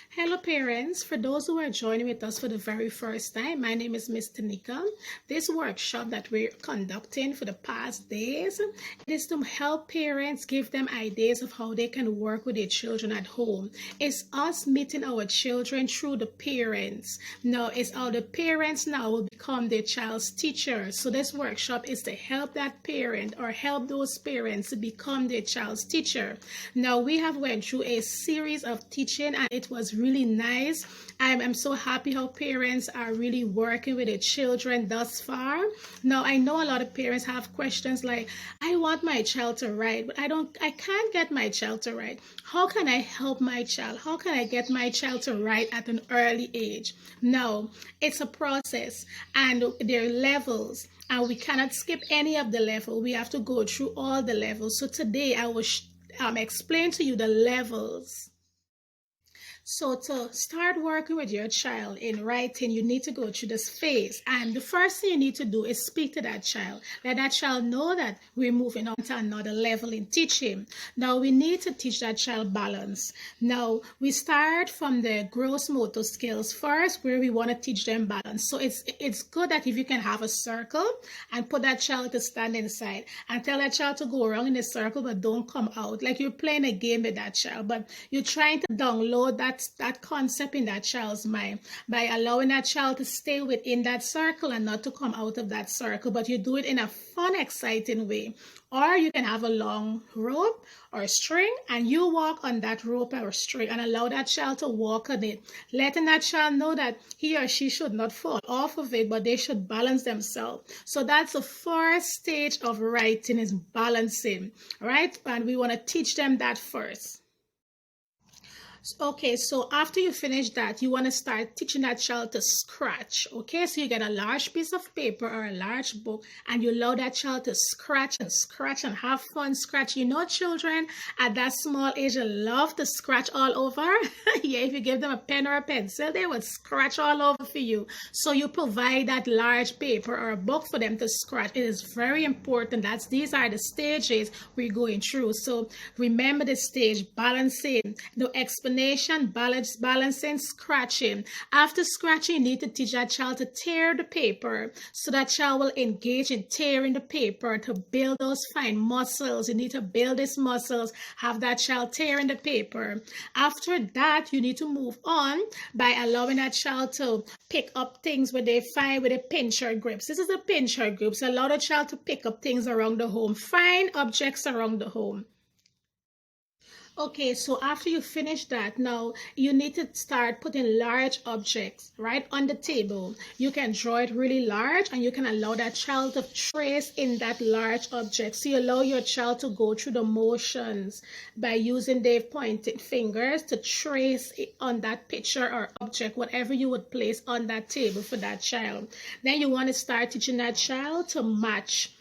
Hello parents, for those who are joining with us for the very first time, my name is Ms. Tanika. This workshop that we're conducting for the past days, it is to help parents, give them ideas of how they can work with their children at home. It's us meeting our children through the parents. Now, it's how the parents now will become their child's teacher. So this workshop is to help that parent or help those parents to become their child's teacher. Now, we have went through a series of teaching and it was really nice. I'm so happy how parents are really working with their children thus far. Now, I know a lot of parents have questions like, I want my child to write, but I can't get my child to write. How can I help my child? How can I get my child to write at an early age? No, it's a process and there are levels. And we cannot skip any of the level. We have to go through all the levels. So today I will explain to you the levels. So to start working with your child in writing, you need to go through this phase. And the first thing you need to do is speak to that child. Let that child know that we're moving on to another level in teaching. Now we need to teach that child balance. Now we start from the gross motor skills first, where we want to teach them balance. So it's good that if you can have a circle and put that child to stand inside and tell that child to go around in a circle, but don't come out. Like you're playing a game with that child, but you're trying to download that concept in that child's mind by allowing that child to stay within that circle and not to come out of that circle, but you do it in a fun, exciting way. Or you can have a long rope or string and you walk on that rope or string and allow that child to walk on it, letting that child know that he or she should not fall off of it, but they should balance themselves. So that's the first stage of writing, is balancing, right? And we want to teach them that first. Okay, so after you finish that, you want to start teaching that child to scratch. Okay, so you get a large piece of paper or a large book and you allow that child to scratch and have fun scratch. You know, children at that small age love to scratch all over. Yeah, if you give them a pen or a pencil, they would scratch all over for you. So you provide that large paper or a book for them to scratch. It is very important. These are the stages we're going through. So remember the stage: balancing, the explanation, balancing, scratching. After scratching, you need to teach that child to tear the paper. So that child will engage in tearing the paper to build those fine muscles. You need to build these muscles, have that child tearing the paper. After that, you need to move on by allowing that child to pick up things where they find with a pincher grips. This is a pincher grip. So allow the child to pick up things around the home, find objects around the home. Okay, so after you finish that, now you need to start putting large objects right on the table. You can draw it really large and you can allow that child to trace in that large object. So you allow your child to go through the motions by using their pointed fingers to trace on that picture or object, whatever you would place on that table for that child. Then you want to start teaching that child to match,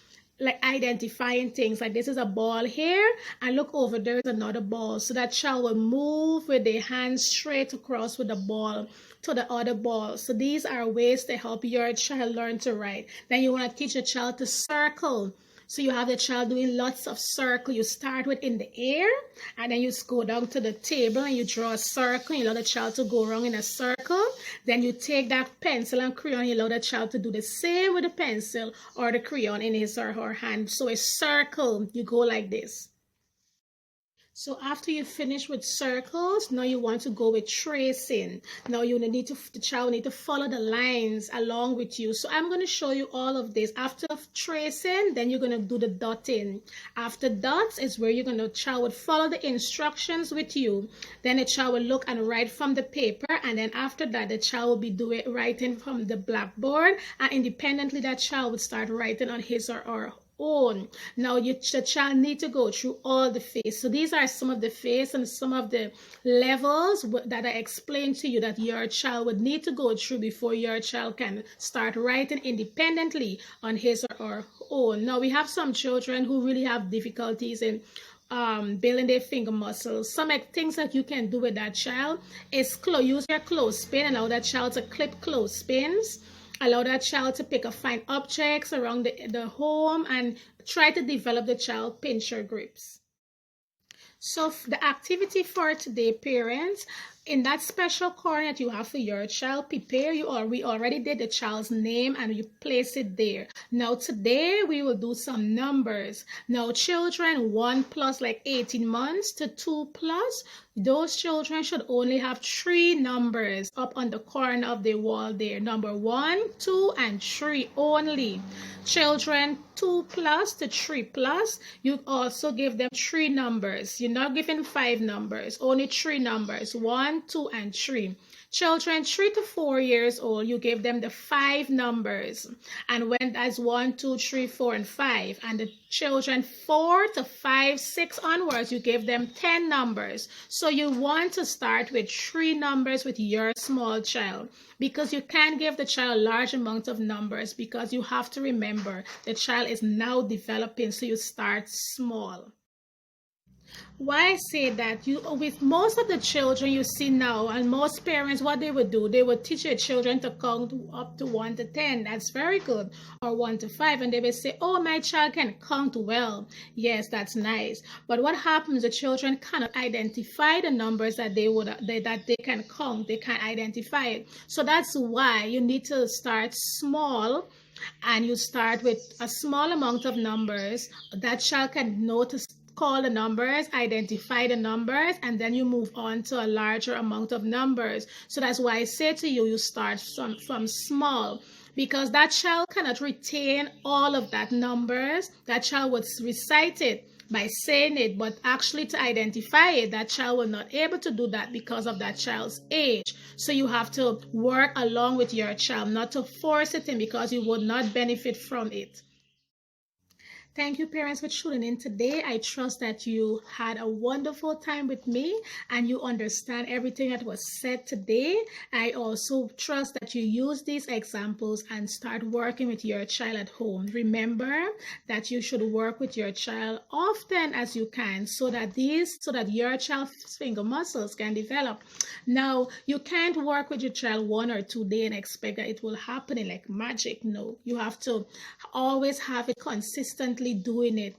like identifying things like this is a ball here and look over there is another ball, so that child will move with their hands straight across with the ball to the other ball. So these are ways to help your child learn to write. Then you want to teach a child to circle. So you have the child doing lots of circle. You start with in the air and then you go down to the table and you draw a circle. You allow the child to go around in a circle. Then you take that pencil and crayon. You allow the child to do the same with the pencil or the crayon in his or her hand. So a circle, you go like this. So after you finish with circles, now you want to go with tracing. Now the child will need to follow the lines along with you. So I'm going to show you all of this. After tracing, then you're going to do the dotting. After dots is where child would follow the instructions with you. Then the child will look and write from the paper. And then after that, the child will be writing from the blackboard. And independently, that child would start writing on his or her own. Now the child need to go through all the phases. So these are some of the phases and some of the levels that I explained to you that your child would need to go through before your child can start writing independently on his or her own. Now we have some children who really have difficulties in building their finger muscles. Some things that you can do with that child is use your clothespin and allow that child to clip clothespins. Allow that child to pick up fine objects around the home and try to develop the child pincher grips. So the activity for today, parents, In that special corner that you have for your child, we already did the child's name and you place it there. Now today we will do some numbers. Now children 1 plus like 18 months to 2 plus, those children should only have 3 numbers up on the corner of the wall there. Number 1, 2, and 3 only. Children 2 plus to 3 plus, you also give them 3 numbers. You're not giving 5 numbers, only 3 numbers, 1, 2, and 3. Children 3 to 4 years old, you give them the 5 numbers. And when that's 1, 2, 3, 4, and 5. And the children 4 to 5, 6 onwards, you give them 10 numbers. So you want to start with 3 numbers with your small child, because you can't give the child a large amount of numbers, because you have to remember the child is now developing, so you start small. Why I say that, you with most of the children you see now, and most parents, what they would do, they would teach their children to count up to 1 to 10. That's very good. Or 1 to 5, and they will say, oh, my child can count well. Yes, that's nice. But what happens, the children cannot identify the numbers that they can count. They can't identify it. So that's why you need to start small, and you start with a small amount of numbers. That child can notice, call the numbers, identify the numbers, and then you move on to a larger amount of numbers. So that's why I say to you, you start from small, because that child cannot retain all of that numbers. That child would recite it by saying it, but actually to identify it, that child will not able to do that because of that child's age. So you have to work along with your child, not to force it in, because you would not benefit from it. Thank you, parents, for tuning in today. I trust that you had a wonderful time with me and you understand everything that was said today. I also trust that you use these examples and start working with your child at home. Remember that you should work with your child often as you can, so that your child's finger muscles can develop. Now, you can't work with your child 1 or 2 days and expect that it will happen in like magic. No, you have to always have it consistently doing it,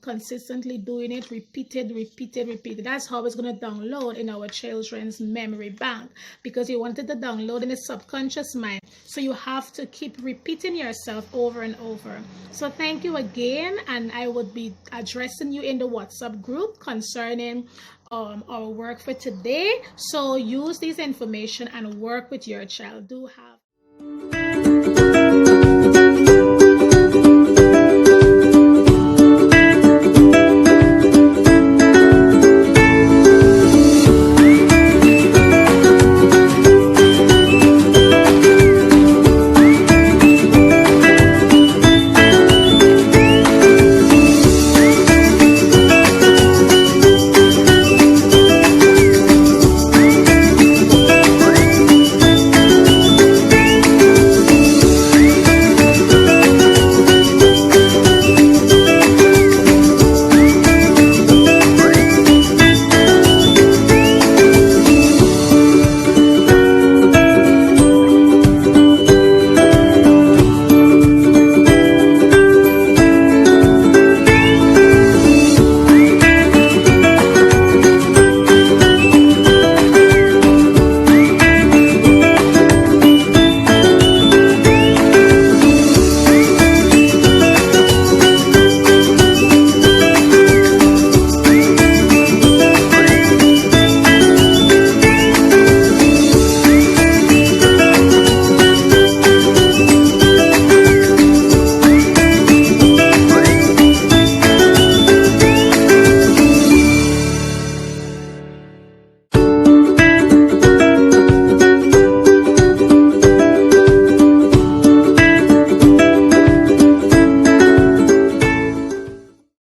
repeated. That's how it's going to download in our children's memory bank, because you wanted to download in the subconscious mind. So you have to keep repeating yourself over and over. So thank you again, and I would be addressing you in the WhatsApp group concerning our work for today. So use this information and work with your child. Do have